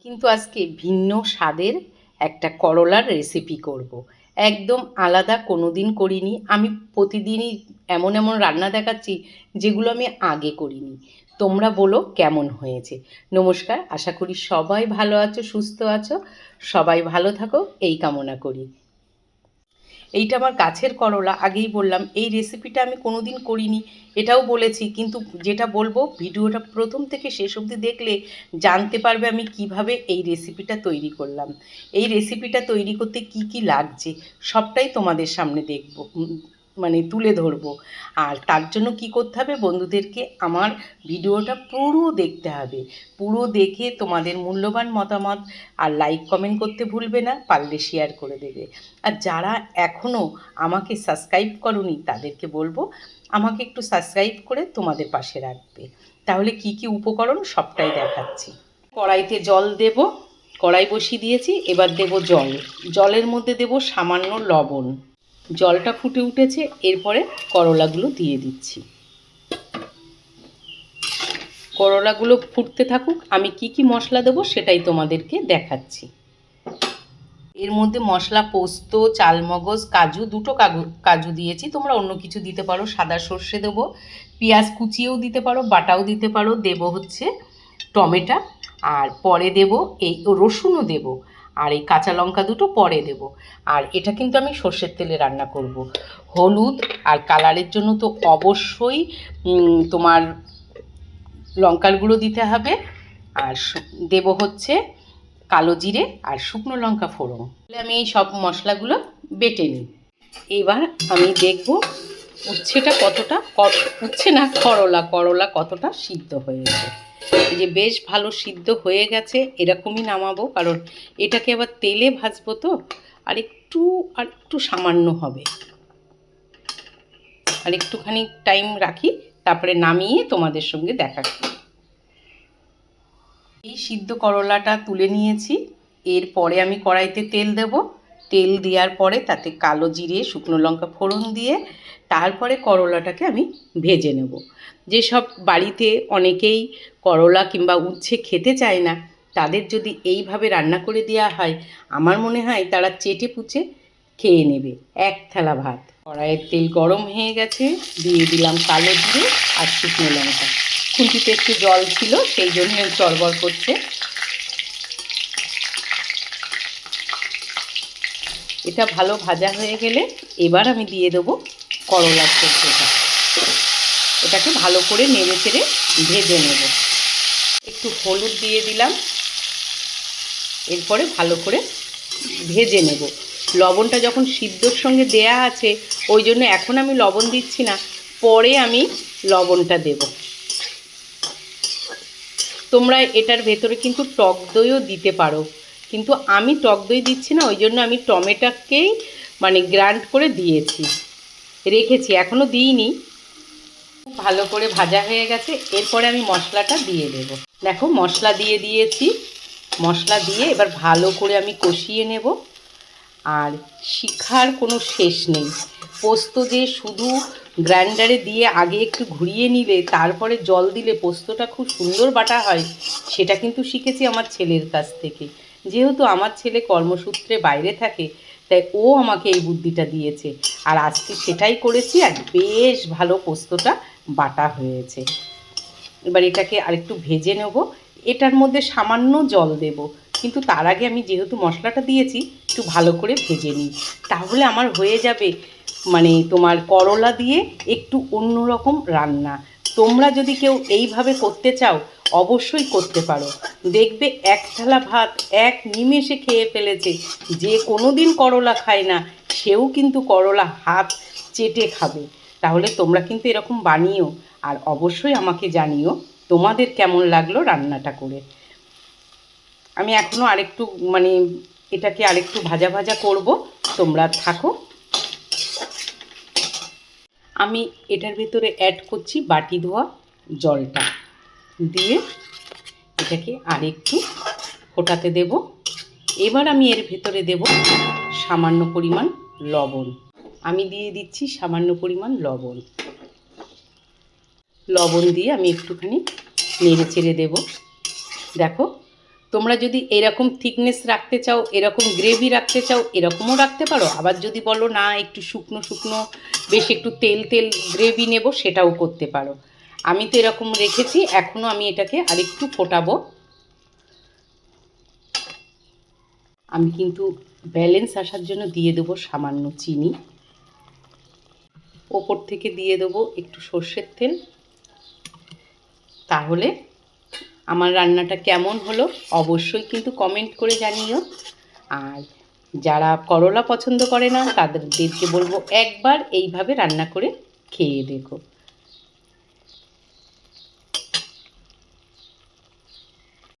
কিন্তু আজকে ভিন্ন স্বাদের একটা করলার রেসিপি করব। একদম আলাদা, কোনো দিন করিনি। আমি প্রতিদিনই এমন এমন রান্না দেখাচ্ছি যেগুলো আমি আগে করিনি। তোমরা বলো কেমন হয়েছে। নমস্কার, আশা করি সবাই ভালো আছো, সুস্থ আছো। সবাই ভালো থাকো এই কামনা করি। এইটা আমার গাছের করলা, আগেই বললাম। এই রেসিপিটা আমি কোনো দিন করিনি, এটাও বলেছি। কিন্তু যেটা বলবো, ভিডিওটা প্রথম থেকে শেষ অবধি দেখলে জানতে পারবে আমি কিভাবে এই রেসিপিটা তৈরি করলাম। এই রেসিপিটা তৈরি করতে কি কি লাগছে সবটাই তোমাদের সামনে দেখব, মানে তুলে ধরবো। আর তার জন্য কি করতে হবে, বন্ধুদেরকে আমার ভিডিওটা পুরো দেখতে হবে। পুরো দেখে তোমাদের মূল্যবান মতামত আর লাইক কমেন্ট করতে ভুলবে না, পারলে শেয়ার করে দেবে। আর যারা এখনও আমাকে সাবস্ক্রাইব করোনি তাদেরকে বলবো আমাকে একটু সাবস্ক্রাইব করে তোমাদের পাশে রাখবে। তাহলে কি কি উপকরণ সবটাই দেখাচ্ছি। কড়াইতে জল দেব, কড়াই বসিয়ে দিয়েছি। এবার দেব জল, জলের মধ্যে দেব সামান্য লবণ। জলটা ফুটে উঠেছে, এরপরে করলাগুলো দিয়ে দিচ্ছি। করলাগুলো ফুটতে থাকুক, আমি কি কি মশলা দেবো সেটাই তোমাদেরকে দেখাচ্ছি। এর মধ্যে মশলা পোস্ত, চালমগজ, কাজু, দুটো কাজু দিয়েছি। তোমরা অন্য কিছু দিতে পারো, সাদা সর্ষে দেবো, পেঁয়াজ কুচিয়েও দিতে পারো, বাটাও দিতে পারো। দেব হচ্ছে টমেটো, আর পরে দেব এই রসুনও দেব, আর এই কাঁচা লঙ্কা দুটো পরে দেব। আর এটা কিন্তু আমি সর্ষের তেলে রান্না করব। হলুদ আর কালারের জন্য তো অবশ্যই তোমার লঙ্কার গুঁড়ো দিতে হবে। আর দেব হচ্ছে কালো জিরে আর শুকনো লঙ্কা ফোড়ন। আমি এই সব মশলাগুলো বেটে নিই। এবার আমি দেখব উচ্ছেটা কতটা, উচ্ছে না করলা কতটা সিদ্ধ হয়েছে। এই যে বেশ ভালো সিদ্ধ হয়ে গেছে, এরকমই নামাবো, কারণ এটাকে আবার তেলে ভাজবো তো। আর একটু সামান্য হবে, আর একটুখানি টাইম রাখি, তারপরে নামিয়ে তোমাদের সঙ্গে দেখা করি। এই সিদ্ধ করলাটা তুলে নিয়েছি। এরপরে আমি কড়াইতে তেল দেব। তেল দেওয়ার পরে তাতে কালো জিরে, শুকনো লঙ্কা ফোড়ন দিয়ে তারপরে করলাটাকে আমি ভেজে নেব। যেসব বাড়িতে অনেকেই করলা কিংবা উচ্ছে খেতে চায় না, তাদের যদি এইভাবে রান্না করে দেওয়া হয়, আমার মনে হয় তারা চেটে পুচে খেয়ে নেবে এক থালা ভাত। কড়াইয়ের তেল গরম হয়ে গেছে, দিয়ে দিলাম কালো জিরে আর শুকনো লঙ্কা। খুন্তিতে একটু জল ছিল, সেই জন্য চড়বড় করছে। এটা ভালো ভাজা হয়ে গেলে এবার আমি দিয়ে দেবো করলার সবজিটা। এটাকে ভালো করে নেড়ে চেড়ে ভেজে নেব। একটু হলুদ দিয়ে দিলাম, এরপরে ভালো করে ভেজে নেব। লবণটা যখন সিদ্ধর সঙ্গে দেয়া আছে, ওই জন্য এখন আমি লবণ দিচ্ছি না, পরে আমি লবণটা দেব। তোমরা এটার ভেতরে কিন্তু টক দইও দিতে পারো, কিন্তু আমি টক দই দিচ্ছি না, ওই জন্য আমি টমেটোকেই মানে গ্রাইন্ড করে দিয়েছি, রেখেছি, এখনও দিইনি। ভালো করে ভাজা হয়ে গেছে, এরপরে আমি মশলাটা দিয়ে দেব। দেখো মশলা দিয়ে দিয়েছি। মশলা দিয়ে এবার ভালো করে আমি কষিয়ে নেব। আর শিখার কোনো শেষ নেই। পোস্ত যে শুধু গ্রাইন্ডারে দিয়ে আগে একটু ঘুরিয়ে নিলে তারপরে জল দিলে পোস্তটা খুব সুন্দর বাটা হয়, সেটা কিন্তু শিখেছি আমার ছেলের কাছ থেকে। যেহেতু আমার ছেলে কর্মসূত্রে বাইরে থাকে, তাই ও আমাকে এই বুদ্ধিটা দিয়েছে। আর আজকে সেটাই করেছি, আর বেশ ভালো পোস্তটা বাটা হয়েছে। এবার এটাকে আরেকটু ভেজে নেব। এটার মধ্যে সামান্য জল দেব, কিন্তু তার আগে আমি যেহেতু মশলাটা দিয়েছি একটু ভালো করে ভেজে নিই, তাহলে আমার হয়ে যাবে মানে তোমার করলা দিয়ে একটু অন্যরকম রান্না। তোমরা যদি কেউ এইভাবে করতে চাও অবশ্যই করতে পারো, দেখবে এক থালা ভাত এক নিমেষে খেয়ে ফেলেছে। যে কোনো দিন করলা খায় না, সেও কিন্তু করলা হাত চেটে খাবে। তাহলে তোমরা কিন্তু এরকম বানিও, আর অবশ্যই আমাকে জানিও তোমাদের কেমন লাগলো রান্নাটা করে। আমি এখনও আরেকটু মানে এটাকে আরেকটু ভাজা ভাজা করব, তোমরা থাকো। আমি এটার ভেতরে অ্যাড করছি বাটি ধোয়া জলটা, দিয়ে এটাকে আরেকটু ফোটাতে দেব। এবার আমি এর ভেতরে দেব সামান্য পরিমাণ লবণ। আমি দিয়ে দিচ্ছি সামান্য পরিমাণ লবণ। লবণ দিয়ে আমি একটুখানি নেড়ে চেড়ে দেব। দেখো তোমরা যদি এরকম থিকনেস রাখতে চাও, এরকম গ্রেভি রাখতে চাও, এরকমও রাখতে পারো। আবার যদি বলো না একটু শুকনো শুকনো, বেশ একটু তেল তেল গ্রেভি নেব, সেটাও করতে পারো। আমি তো এরকম রেখেছি, এখনও আমি এটাকে আরেকটু ফোটাবো। আমি কিন্তু ব্যালেন্স আসার জন্য দিয়ে দেবো সামান্য চিনি, ওপর থেকে দিয়ে দেবো একটু সর্ষের তেল। তাহলে আমার রান্নাটা কেমন হলো অবশ্যই কিন্তু কমেন্ট করে জানিও। আর যারা করলা পছন্দ করে না তাদেরকে বলবো একবার এইভাবে রান্না করে খেয়ে দেখো।